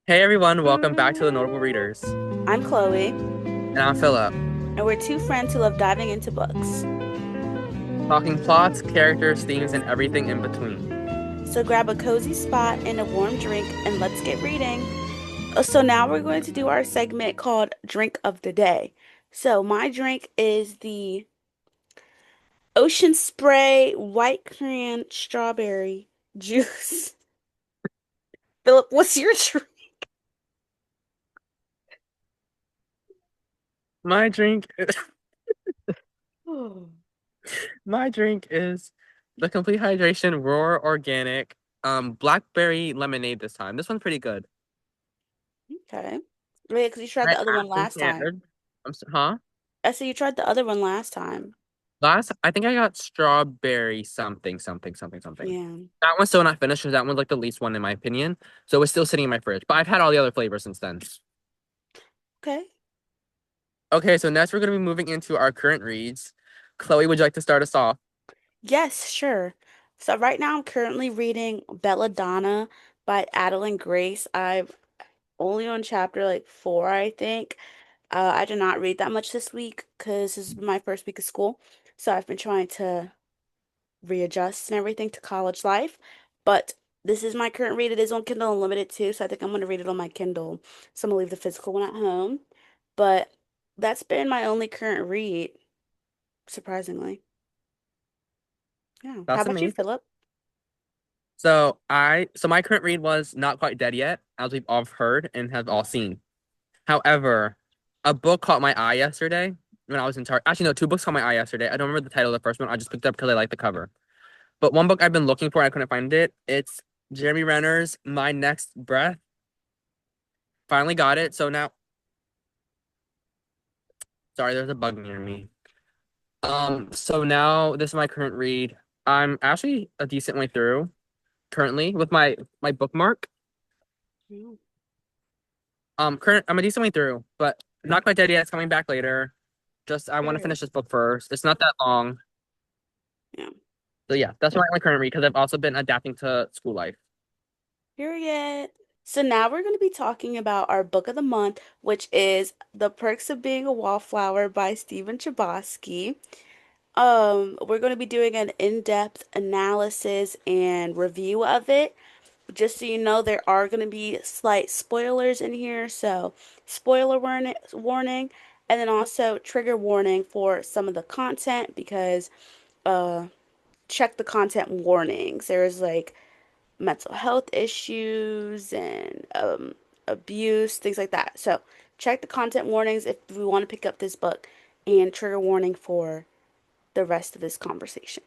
Hey everyone, welcome back to the Notable Readers. I'm Chloe, And I'm Philip. and we're two friends who love diving into books. Talking plots, characters, themes, and everything in between. So grab a cozy spot and a warm drink, and let's get reading. So now we're going to do our segment called Drink of the Day. So my drink is the Ocean Spray White Cran Strawberry Juice. Philip, what's your drink? My drink Oh, my drink is the Complete Hydration Raw Organic blackberry lemonade this time. This one's pretty good. okay. Wait, because you tried My the other one Aspen last time. Standard. Huh? I said you tried the other one last time. I think I got strawberry something, something, something, something. Yeah. That one's still not finished because that one's like the least one in my opinion. So it's still sitting in my fridge. But I've had all the other flavors since then. Okay. Okay, so next we're gonna be moving into our current reads. Chloe, would you like to start us off? Yes, sure. So right now I'm currently reading Belladonna by Adeline Grace. I'm only on chapter like 4, I think. I did not read that much this week because this is my first week of school. So I've been trying to readjust and everything to college life. But this is my current read. It is on Kindle Unlimited too, so I think I'm gonna read it on my Kindle. So I'm gonna leave the physical one at home. But that's been my only current read, surprisingly. Yeah. How That's about you, amazing. Philip? So my current read was Not Quite Dead Yet, as we've all heard and have all seen. However, a book caught my eye yesterday when I was in Target. Actually, no, two books caught my eye yesterday. I don't remember the title of the first one. I just picked it up because I liked the cover. But one book I've been looking for, I couldn't find it. It's Jeremy Renner's My Next Breath. Finally got it. So now, sorry, there's a bug near me. So now this is my current read. I'm actually a decent way through currently with my bookmark. Yeah. I'm a decent way through, but not quite dead yet. It's coming back later. Just I want to Period. finish this book first. It's not that long. Yeah. So yeah, that's my current read because I've also been adapting to school life. Period. So now we're going to be talking about our book of the month, which is The Perks of Being a Wallflower by Stephen Chbosky. We're going to be doing an in-depth analysis and review of it. Just so you know, there are going to be slight spoilers in here, so spoiler warning, and then also trigger warning for some of the content because uh check the content warnings. There's like mental health issues and abuse, things like that. So check the content warnings if we want to pick up this book and trigger warning for the rest of this conversation.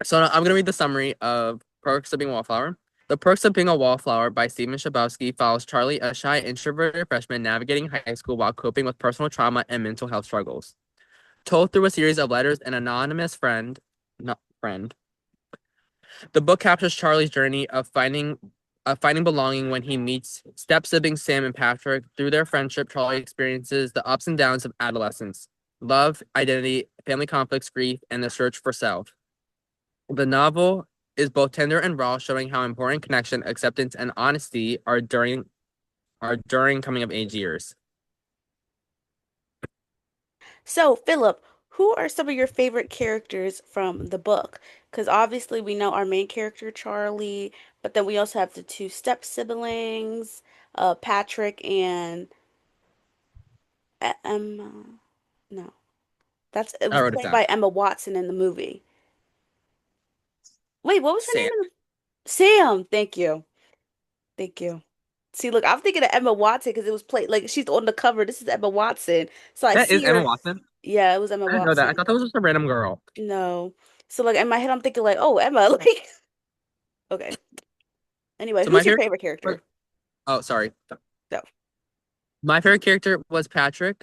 So now I'm gonna read the summary of Perks of Being a Wallflower. The Perks of Being a Wallflower by Stephen Chbosky follows Charlie, a shy, introverted freshman navigating high school while coping with personal trauma and mental health struggles. Told through a series of letters and anonymous not friend, the book captures Charlie's journey of finding belonging when he meets step siblings Sam and Patrick. Through their friendship, Charlie experiences the ups and downs of adolescence, love, identity, family conflicts, grief, and the search for self. The novel is both tender and raw, showing how important connection, acceptance, and honesty are during coming of age years. So, Philip, who are some of your favorite characters from the book? Because obviously we know our main character, Charlie, but then we also have the two step siblings, Patrick and Emma. No, that's it I was wrote it played down. by Emma Watson in the movie. Wait, what was her Sam. name in the Sam? Thank you. Thank you. See, look, I'm thinking of Emma Watson because it was played like she's on the cover. This is Emma Watson. So I That is see Emma her. Watson. Yeah, it was Emma I didn't know that. I Watson. thought that was just a random girl. No. So like in my head I'm thinking like, "Oh, Emma." Like, okay. Anyway, So who's my your favorite favorite was, character? oh, sorry. No. My favorite character was Patrick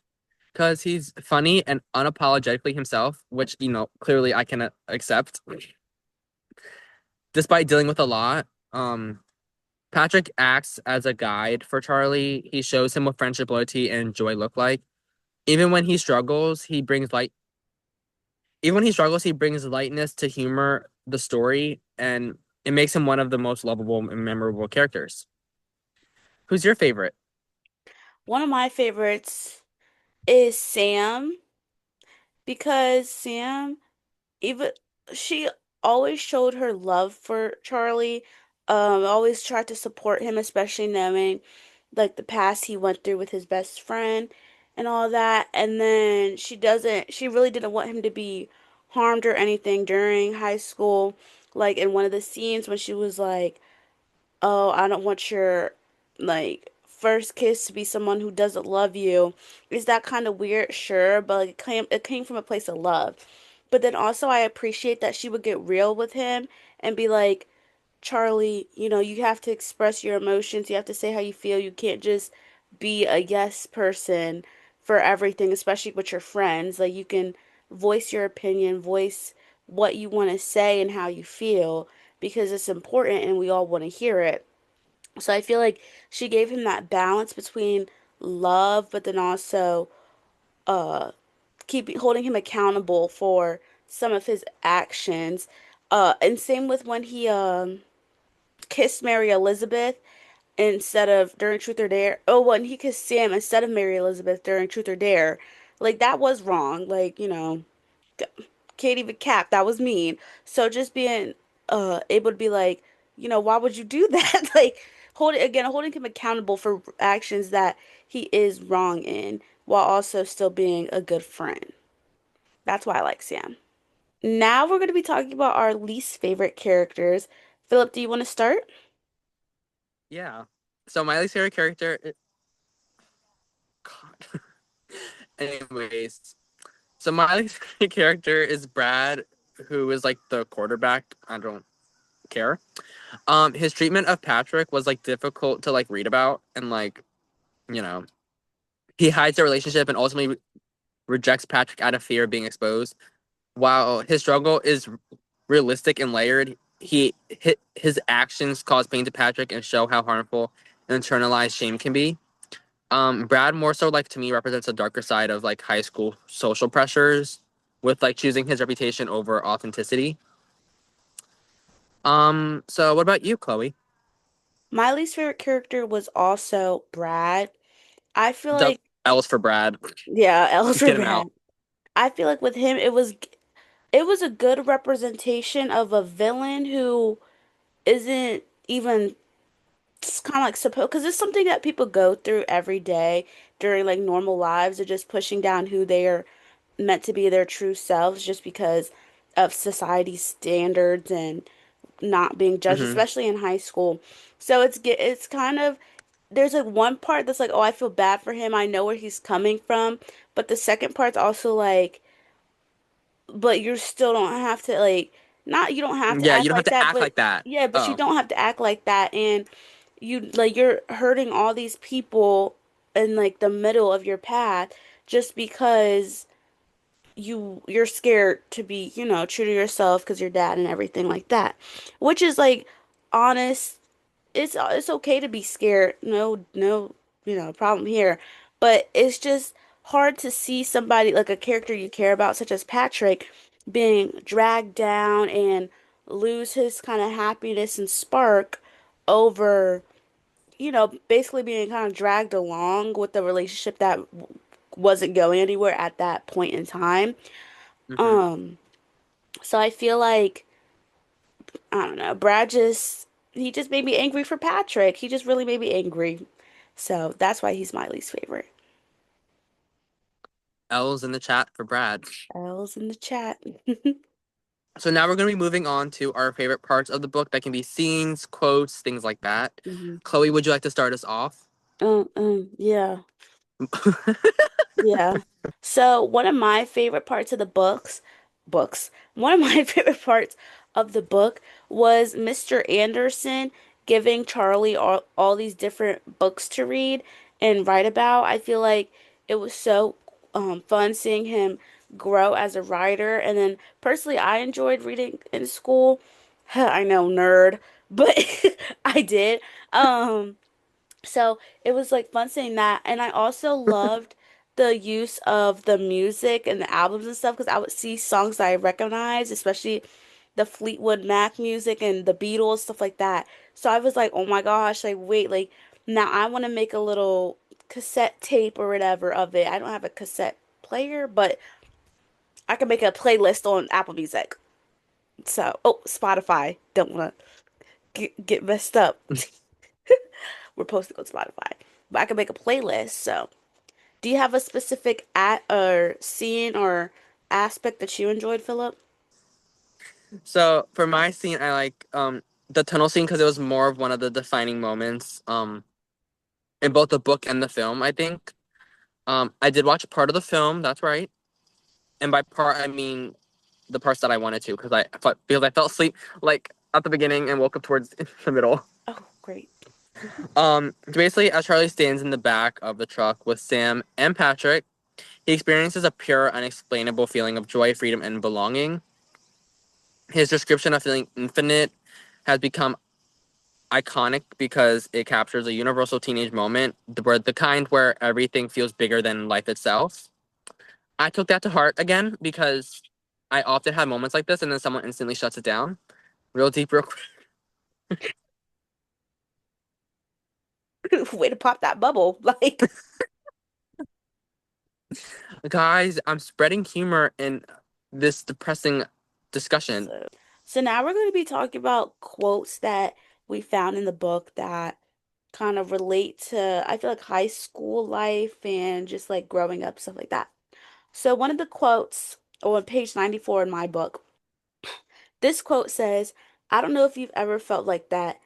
because he's funny and unapologetically himself, which, clearly I can accept. Despite dealing with a lot, Patrick acts as a guide for Charlie. He shows him what friendship, loyalty, and joy look like. Even when he struggles, he brings light. Even when he struggles, he brings lightness to humor the story, and it makes him one of the most lovable and memorable characters. Who's your favorite? One of my favorites is Sam because Sam, even she always showed her love for Charlie, always tried to support him, especially knowing like the past he went through with his best friend and all that. And then she really didn't want him to be harmed or anything during high school. Like in one of the scenes when she was like, oh, I don't want your like first kiss to be someone who doesn't love you. Is that kind of weird? Sure, but like, it came from a place of love. But then also I appreciate that she would get real with him and be like, Charlie, you have to express your emotions. You have to say how you feel. You can't just be a yes person for everything, especially with your friends. Like you can voice your opinion, voice what you want to say and how you feel because it's important and we all want to hear it. So I feel like she gave him that balance between love, but then also uh keep holding him accountable for some of his actions. And same with when he kissed Mary Elizabeth instead of during Truth or Dare. Oh, when he kissed Sam instead of Mary Elizabeth during Truth or Dare. Like that was wrong. Like, can't even cap. That was mean. So just being able to be like, why would you do that? Like holding him accountable for actions that he is wrong in while also still being a good friend. That's why I like Sam. Now we're going to be talking about our least favorite characters. Philip, do you want to start? Yeah. So my least favorite character. God. Anyways, so my least favorite character is Brad, who is like the quarterback. I don't care. His treatment of Patrick was like difficult to like read about, and like you know, he hides the relationship and ultimately rejects Patrick out of fear of being exposed. While his struggle is realistic and layered, his actions cause pain to Patrick and show how harmful internalized shame can be. Brad more so like to me represents a darker side of like high school social pressures, with like choosing his reputation over authenticity. So what about you, Chloe? My least favorite character was also Brad. I feel Dub like, L's for Brad. yeah, El's for Get him out. Brad. I feel like with him, it was a good representation of a villain who isn't even kind of like supposed because it's something that people go through every day during like normal lives of just pushing down who they are meant to be their true selves just because of society's standards and not being judged, Hmm. especially in high school. So it's kind of there's like one part that's like, oh, I feel bad for him. I know where he's coming from, but the second part's also like, but you still don't have to like not you don't have to Yeah, you act don't have like to that, act but like that. yeah, but you Oh. don't have to act like that and you're hurting all these people in like the middle of your path just because you're scared to be, true to yourself because your dad and everything like that. Which is like honest, it's okay to be scared. No, no, problem here. But it's just hard to see somebody like a character you care about, such as Patrick, being dragged down and lose his kind of happiness and spark over, basically being kind of dragged along with the relationship that wasn't going anywhere at that point in time. Hmm. Um, so I feel like I don't know. Brad he just made me angry for Patrick. He just really made me angry. So that's why he's my least favorite. L's in the chat for Brad. L's in the chat. So now we're going to be moving on to our favorite parts of the book that can be scenes, quotes, things like that. Mhm. Chloe, would you like to start us off? Yeah. Yeah. So one of my favorite parts of the one of my favorite parts of the book was Mr. Anderson giving Charlie all these different books to read and write about. I feel like it was so fun seeing him grow as a writer. And then personally, I enjoyed reading in school. I know, nerd, but I did. Um, so it was like fun seeing that. And I also loved the use of the music and the albums and stuff because I would see songs that I recognize, especially the Fleetwood Mac music and the Beatles, stuff like that. So I was like, oh my gosh, like wait, like Now I want to make a little cassette tape or whatever of it. I don't have a cassette player, but I can make a playlist on Apple Music. So, oh, Spotify. Don't want to get messed up. We're posting on Spotify. But I can make a playlist. So, do you have a specific at or scene or aspect that you enjoyed, Philip? So for my scene, I like the tunnel scene because it was more of one of the defining moments in both the book and the film, I think. I did watch part of the film, that's right. And by part I mean the parts that I wanted to because I fell asleep like at the beginning and woke up towards the middle. Oh, great. Basically as Charlie stands in the back of the truck with Sam and Patrick, he experiences a pure, unexplainable feeling of joy, freedom, and belonging. His description of feeling infinite has become iconic because it captures a universal teenage moment, the kind where everything feels bigger than life itself. I took that to heart again because I often have moments like this and then someone instantly shuts it down. Real deep, real quick. Way to pop that bubble. Like, Guys, I'm spreading humor in this depressing discussion. so now we're going to be talking about quotes that we found in the book that kind of relate to, I feel like, high school life and just like growing up, stuff like that. So one of the quotes on page 94 in my book, this quote says, I don't know if you've ever felt like that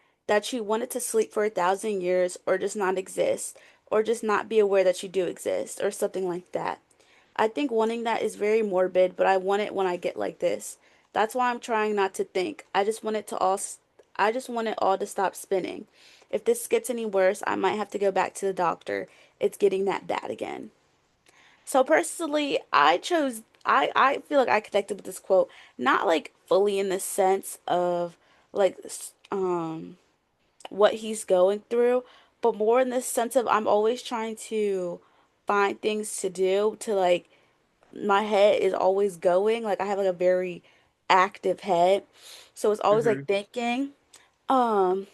you wanted to sleep for 1,000 years or just not exist, or just not be aware that you do exist, or something like that. I think wanting that is very morbid, but I want it when I get like this. That's why I'm trying not to think. I just want it all to stop spinning. If this gets any worse, I might have to go back to the doctor. It's getting that bad again. So personally, I feel like I connected with this quote, not like fully in the sense of like what he's going through, but more in the sense of I'm always trying to find things to do to like my head is always going. Like I have like a very active head. So it's always Hmm. like thinking. Um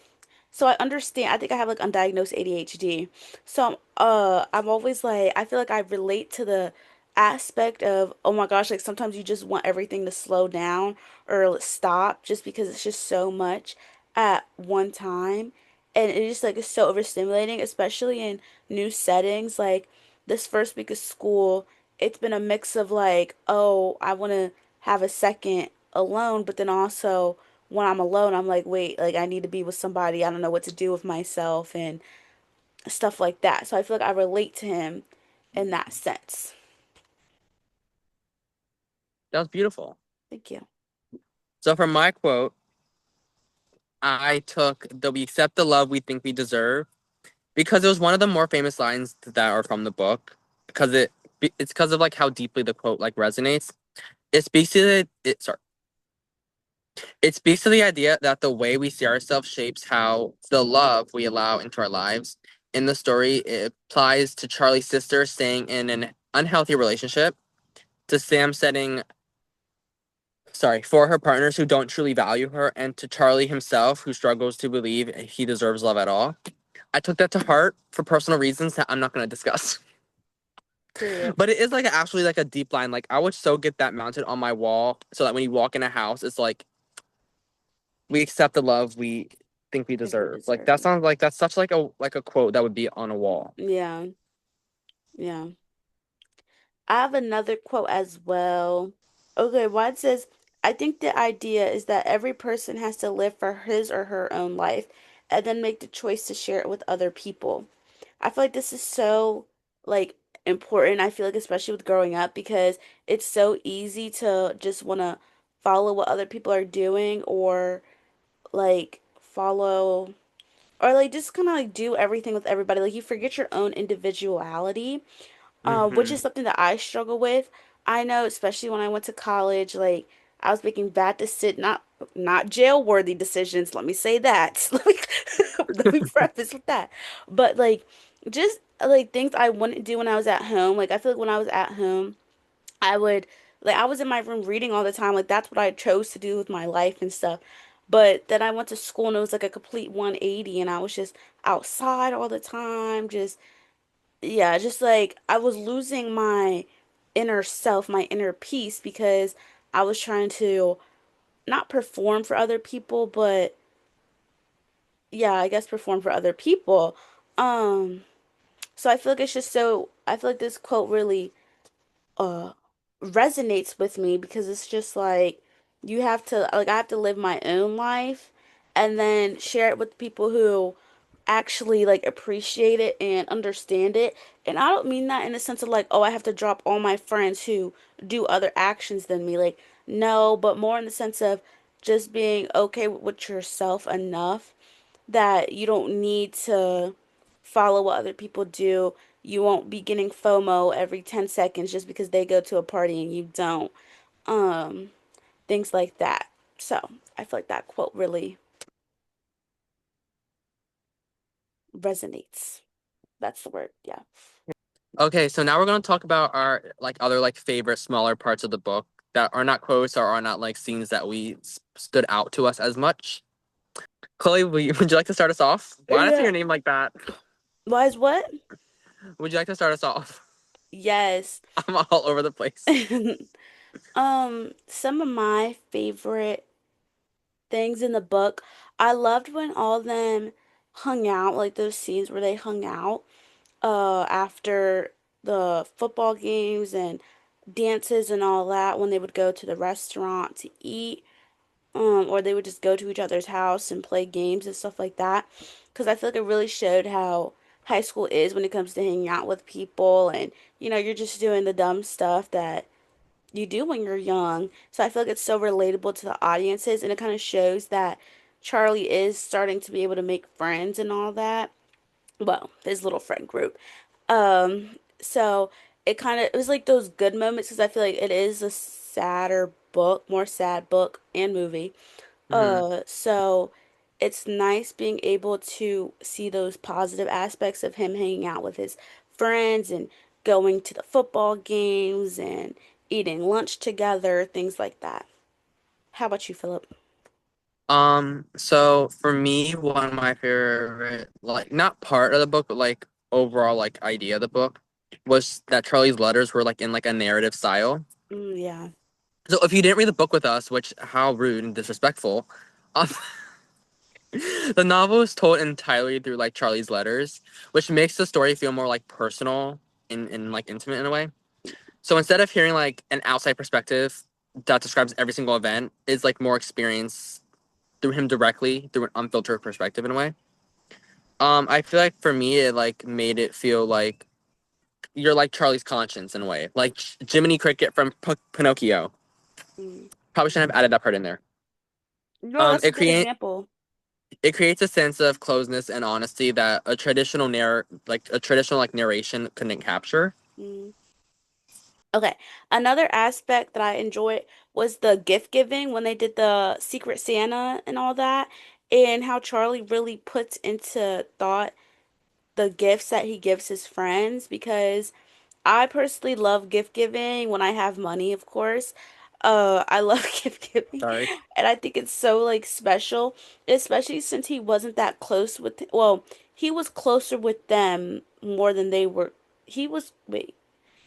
so I understand. I think I have like undiagnosed ADHD. So I'm always like I feel like I relate to the aspect of oh my gosh, like sometimes you just want everything to slow down or stop just because it's just so much at one time. And it just like is so overstimulating, especially in new settings. Like this first week of school, it's been a mix of like, oh, I want to have a second alone, but then also when I'm alone, I'm like, wait, like I need to be with somebody. I don't know what to do with myself and stuff like that. So I feel like I relate to him in that sense. That was beautiful. Thank you. So from my quote, I took the "We accept the love we think we deserve" because it was one of the more famous lines that are from the book. Because it's because of like how deeply the quote like resonates. It speaks to sorry. It speaks to the idea that the way we see ourselves shapes how the love we allow into our lives. In the story, it applies to Charlie's sister staying in an unhealthy relationship, to Sam setting, sorry, for her partners who don't truly value her, and to Charlie himself who struggles to believe he deserves love at all. I took that to heart for personal reasons that I'm not going to discuss. Period. But it is like actually like a deep line. Like I would so get that mounted on my wall so that when you walk in a house, it's like we accept the love we think we Think we deserve. Like deserve. that sounds like that's such like a quote that would be on a wall. Yeah, yeah. I have another quote as well. Okay, one says, I think the idea is that every person has to live for his or her own life and then make the choice to share it with other people. I feel like this is so like important. I feel like especially with growing up because it's so easy to just want to follow what other people are doing or like follow or like just kind of like do everything with everybody. Like you forget your own individuality, which Mm-hmm. is something that I struggle with. I know, especially when I went to college, like I was making bad not jail worthy decisions. Let me say that. Let me preface with that. But like just like things I wouldn't do when I was at home. Like I feel like when I was at home, I would like I was in my room reading all the time. Like that's what I chose to do with my life and stuff. But then I went to school and it was like a complete 180 and I was just outside all the time, just yeah, just like I was losing my inner self, my inner peace because I was trying to not perform for other people, but yeah, I guess perform for other people. Um, so I feel like it's just so I feel like this quote really uh resonates with me because it's just like you have to like I have to live my own life and then share it with people who actually like appreciate it and understand it. And I don't mean that in the sense of like, oh, I have to drop all my friends who do other actions than me. Like, no, but more in the sense of just being okay with yourself enough that you don't need to follow what other people do. You won't be getting FOMO every 10 seconds just because they go to a party and you don't. Um, Things like that. So, I feel like that quote really resonates. That's the word. Yeah. Okay, so now we're gonna talk about our like other like favorite smaller parts of the book that are not quotes or are not like scenes that we stood out to us as much. Chloe, would you like to start us off? Why did I say Yeah. your name like that? Why is what? Would you like to start us off? Yes. I'm all over the place. Some of my favorite things in the book, I loved when all of them hung out, like those scenes where they hung out after the football games and dances and all that when they would go to the restaurant to eat. Or they would just go to each other's house and play games and stuff like that. Because I feel like it really showed how high school is when it comes to hanging out with people and, you're just doing the dumb stuff that you do when you're young. So I feel like it's so relatable to the audiences and it kind of shows that Charlie is starting to be able to make friends and all that. Well, his little friend group. So it was like those good moments because I feel like it is a sadder book, more sad book and movie. Hmm. So it's nice being able to see those positive aspects of him hanging out with his friends and going to the football games and eating lunch together, things like that. How about you, Philip? So for me, one of my favorite, like not part of the book, but like overall like idea of the book was that Charlie's letters were like in like a narrative style. Yeah. So if you didn't read the book with us, which how rude and disrespectful, um, the novel is told entirely through like Charlie's letters, which makes the story feel more like personal and like intimate in a way. So instead of hearing like an outside perspective that describes every single event, is like more experience through him directly through an unfiltered perspective in a way. I feel like for me, it like made it feel like you're like Charlie's conscience in a way, like Jiminy Cricket from Pinocchio. Mm. Probably shouldn't have added that part in there. No, Um, that's a it good create example. it creates a sense of closeness and honesty that a traditional like narration couldn't capture. Mm. Okay. Another aspect that I enjoyed was the gift giving when they did the Secret Santa and all that, and how Charlie really puts into thought the gifts that he gives his friends because I personally love gift giving when I have money, of course. I love gift giving, Sorry. and I think it's so like special, especially since he wasn't that close with, well, he was closer with them more than they were. Wait,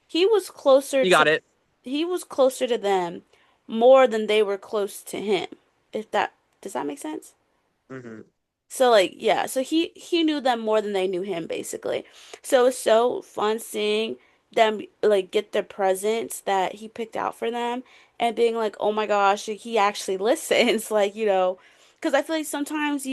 he was closer You to got it. he was closer to them more than they were close to him. If that does that make sense? Hmm. So like yeah, so he knew them more than they knew him basically. So it's so fun seeing them like get the presents that he picked out for them and being like, "Oh my gosh, he actually listens." Like, because I feel like sometimes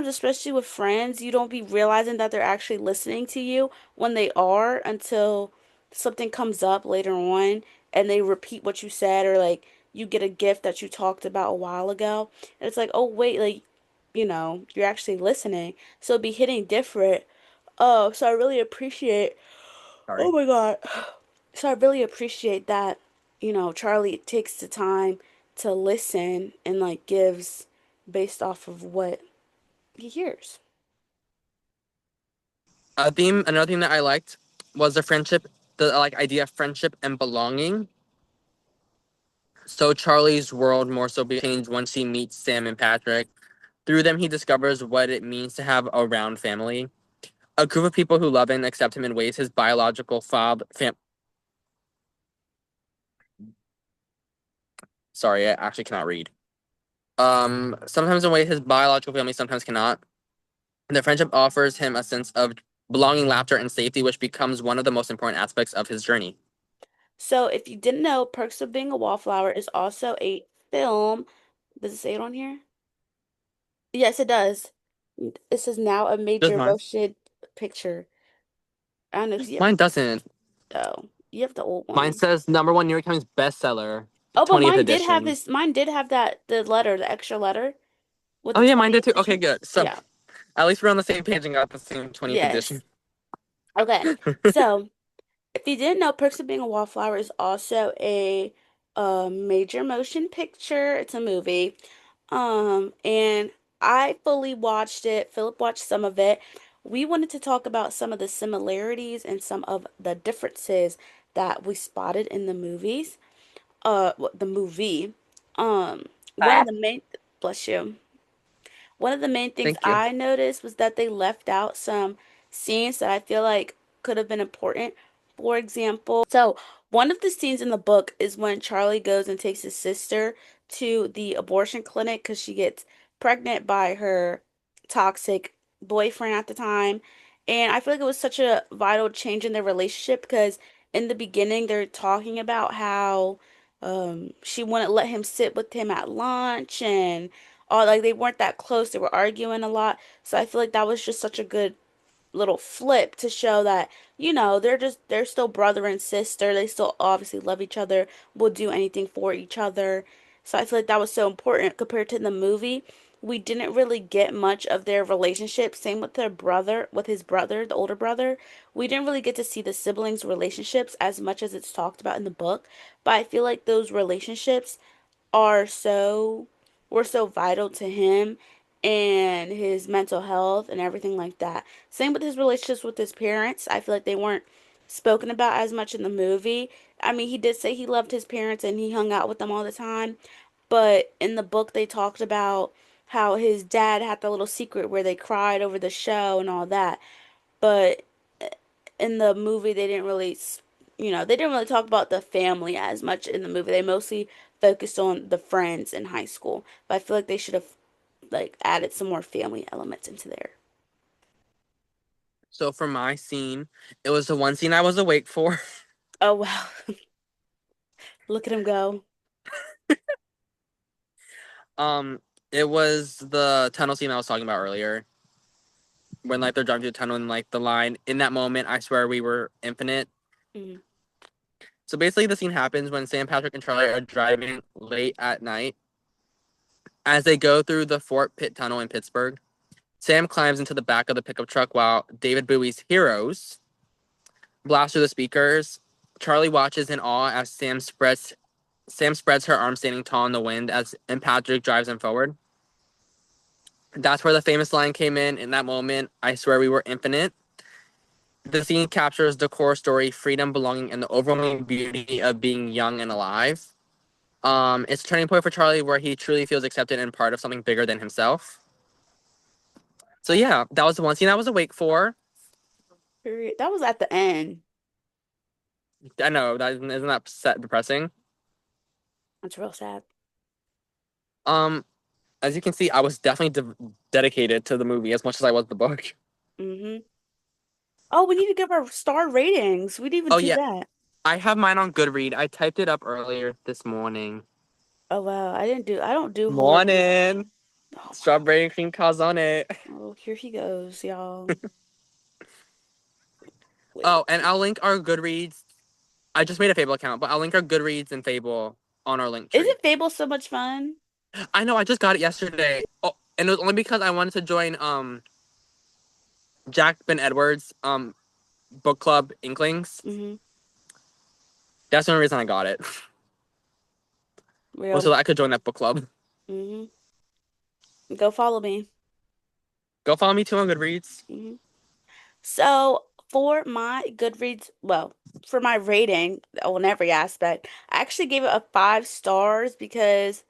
especially with friends, you don't be realizing that they're actually listening to you when they are until something comes up later on and they repeat what you said or like you get a gift that you talked about a while ago and it's like, "Oh wait, like you're actually listening." So it'd be hitting different. Oh, so I really appreciate. Oh Sorry. my God. So I really appreciate that, Charlie takes the time to listen and like gives based off of what he hears. Another theme that I liked was the like idea of friendship and belonging. So Charlie's world more so changed once he meets Sam and Patrick. Through them, he discovers what it means to have a round family, a group of people who love and accept him in ways his biological father. Sorry, I actually cannot read. Sometimes in ways his biological family sometimes cannot. The friendship offers him a sense of belonging, laughter, and safety, which becomes one of the most important aspects of his journey. So, if you didn't know, Perks of Being a Wallflower is also a film. Does it say it on here? Yes, it does. It says now a Just major mine. motion picture. I don't know if you have, Mine doesn't. oh, you have the old Mine one. says number one New York Times bestseller, Oh, but 20th edition. mine did have that the letter, the extra letter with Oh the yeah, mine did 20th too. Okay, edition. good. So Yeah. at least we're on the same page and got the same 20th Yes. edition. Okay. So, if you didn't know, Perks of Being a Wallflower is also a major motion picture. It's a movie. And I fully watched it. Philip watched some of it. We wanted to talk about some of the similarities and some of the differences that we spotted in the movies. The movie. One of the main, bless you. One of the main things Thank you. I noticed was that they left out some scenes that I feel like could have been important. For example, so one of the scenes in the book is when Charlie goes and takes his sister to the abortion clinic because she gets pregnant by her toxic boyfriend at the time. And I feel like it was such a vital change in their relationship because in the beginning they're talking about how she wouldn't let him sit with him at lunch and all, like they weren't that close. They were arguing a lot. So I feel like that was just such a good little flip to show that, they're still brother and sister. They still obviously love each other, will do anything for each other. So I feel like that was so important compared to the movie. We didn't really get much of their relationship. Same with their brother, with his brother, the older brother. We didn't really get to see the siblings' relationships as much as it's talked about in the book. But I feel like those relationships are so were so vital to him and his mental health and everything like that. Same with his relationships with his parents. I feel like they weren't spoken about as much in the movie. I mean, he did say he loved his parents and he hung out with them all the time, but in the book they talked about how his dad had the little secret where they cried over the show and all that. But in the movie they didn't really they didn't really talk about the family as much in the movie. They mostly focused on the friends in high school, but I feel like they should have like added some more family elements into there. So for my scene, it was the one scene I was awake for. Oh wow. Look at him go. Um, it was the tunnel scene I was talking about earlier. When like they're driving through the tunnel and like the line in that moment, I swear we were infinite. Mhm. So basically the scene happens when Sam, Patrick, and Charlie are driving late at night. As they go through the Fort Pitt Tunnel in Pittsburgh, Sam climbs into the back of the pickup truck while David Bowie's Heroes blast through the speakers. Charlie watches in awe as Sam spreads her arms standing tall in the wind as and Patrick drives him forward. That's where the famous line came in that moment. I swear we were infinite. The scene captures the core story, freedom, belonging, and the overwhelming beauty of being young and alive. It's a turning point for Charlie where he truly feels accepted and part of something bigger than himself. So yeah, that was the one scene I was awake for. Period. That was at the end. I know that isn't that depressing. That's real sad. Um, as you can see, I was definitely dedicated to the movie as much as I was the book. Hmm. Oh, we need to give our star ratings. We didn't even Oh do yeah, that. I have mine on Goodread. I typed it up earlier this morning. Oh wow, I don't do horrible. Morning, Oh wow. strawberry and cream calzone. Oh, here he goes, y'all. Wait. Oh, and I'll link our Goodreads. I just made a Fable account, but I'll link our Goodreads and Fable on our link tree. Isn't Fable so much fun? I know, I just got it yesterday. Oh, and it was only because I wanted to join Jack Ben Edwards book club Inklings. Mm-hmm. That's the only reason I got it. Was so Real. that I could join that book club. Mm-hmm. Go follow me. Go follow me too on Goodreads. Hmm. So, For my Goodreads, well, for my rating on every aspect, I actually gave it a 5 stars because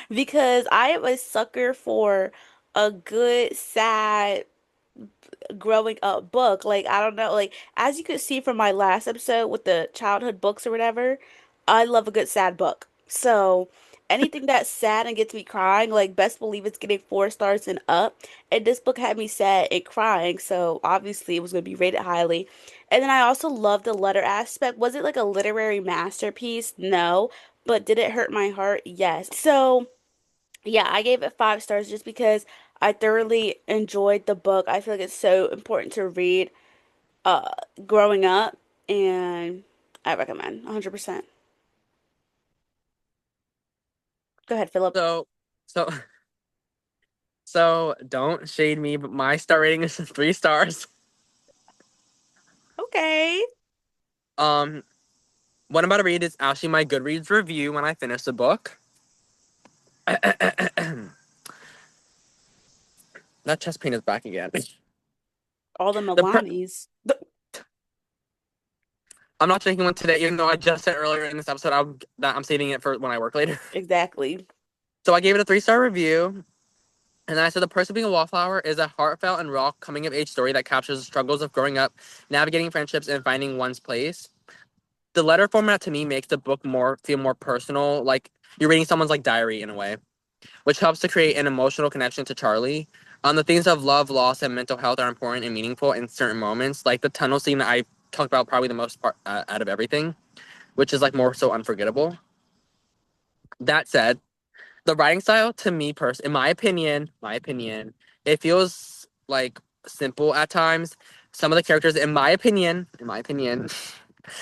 because I am a sucker for a good, sad growing up book. Like, I don't know, like as you could see from my last episode with the childhood books or whatever, I love a good sad book. So anything that's sad and gets me crying, like best believe it's getting 4 stars and up. And this book had me sad and crying, so obviously it was gonna be rated highly. And then I also love the letter aspect. Was it like a literary masterpiece? No. But did it hurt my heart? Yes. So yeah, I gave it 5 stars just because I thoroughly enjoyed the book. I feel like it's so important to read uh growing up, and I recommend 100%. Go ahead, Philip. So, so, so don't shade me, but my star rating is 3 stars. Okay. Um, what I'm about to read is actually my Goodreads review when I finish the book. That chest pain is back again. All the The per- Milanis. I'm not drinking one today, even though I just said earlier in this episode that I'm saving it for when I work later. Exactly. So I gave it a 3 star review, and then I said the person being a wallflower is a heartfelt and raw coming of age story that captures the struggles of growing up, navigating friendships, and finding one's place. The letter format to me makes the book feel more personal, like you're reading someone's like diary in a way, which helps to create an emotional connection to Charlie. The themes of love, loss, and mental health are important and meaningful in certain moments, like the tunnel scene that I talked about probably the most part out of everything, which is like more so unforgettable. That said, the writing style to me in my opinion, it feels like simple at times. Some of the characters, in my opinion,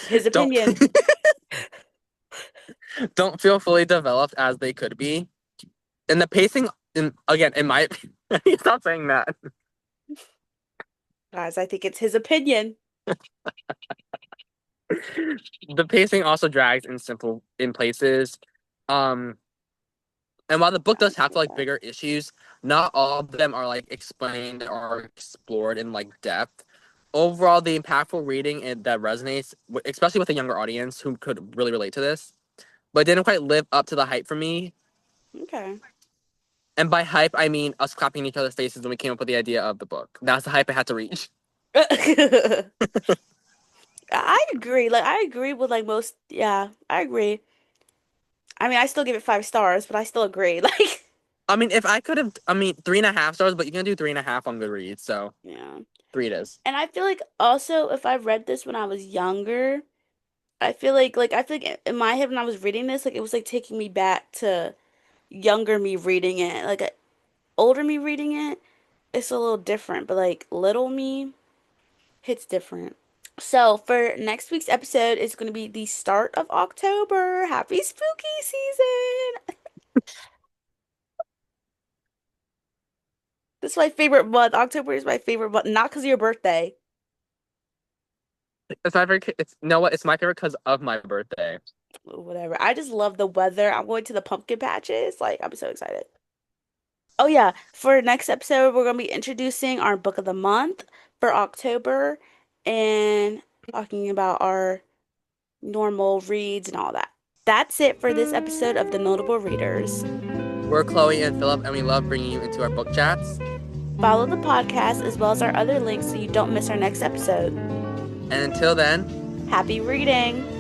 His don't opinion. don't feel fully developed as they could be. And the pacing, in my stop saying that. Guys, I think it's his opinion. The pacing also drags in places. Um, and while the book I does have feel like that. bigger issues, not all of them are like explained or explored in like depth. Overall, the impactful reading and that resonates, especially with a younger audience who could really relate to this, but didn't quite live up to the hype for me. Okay. And by hype, I mean us clapping in each other's faces when we came up with the idea of the book. That's the hype it had to reach. I agree. Like I agree with like most, yeah, I agree. I mean, I still give it 5 stars, but I still agree. Like, I mean, if I could have, I mean, 3.5 stars, but you can do 3.5 on Goodreads, so yeah. three it is. And I feel like also if I read this when I was younger, I feel like in my head when I was reading this, like it was like taking me back to younger me reading it. Like older me reading it, it's a little different, but like little me hits different. So for next week's episode is going to be the start of October. Happy spooky season. This is my favorite month. October is my favorite month, not because of your birthday. It's my favorite. It's you know what? It's my favorite because of my birthday. Whatever. I just love the weather. I'm going to the pumpkin patches. Like, I'm so excited. Oh yeah, for next episode, we're gonna be introducing our book of the month for October and talking about our normal reads and all that. That's it for this episode of the Notable Readers. We're Chloe and Philip, and we love bringing you into our book chats. Follow the podcast as well as our other links so you don't miss our next episode. And until then, Happy reading!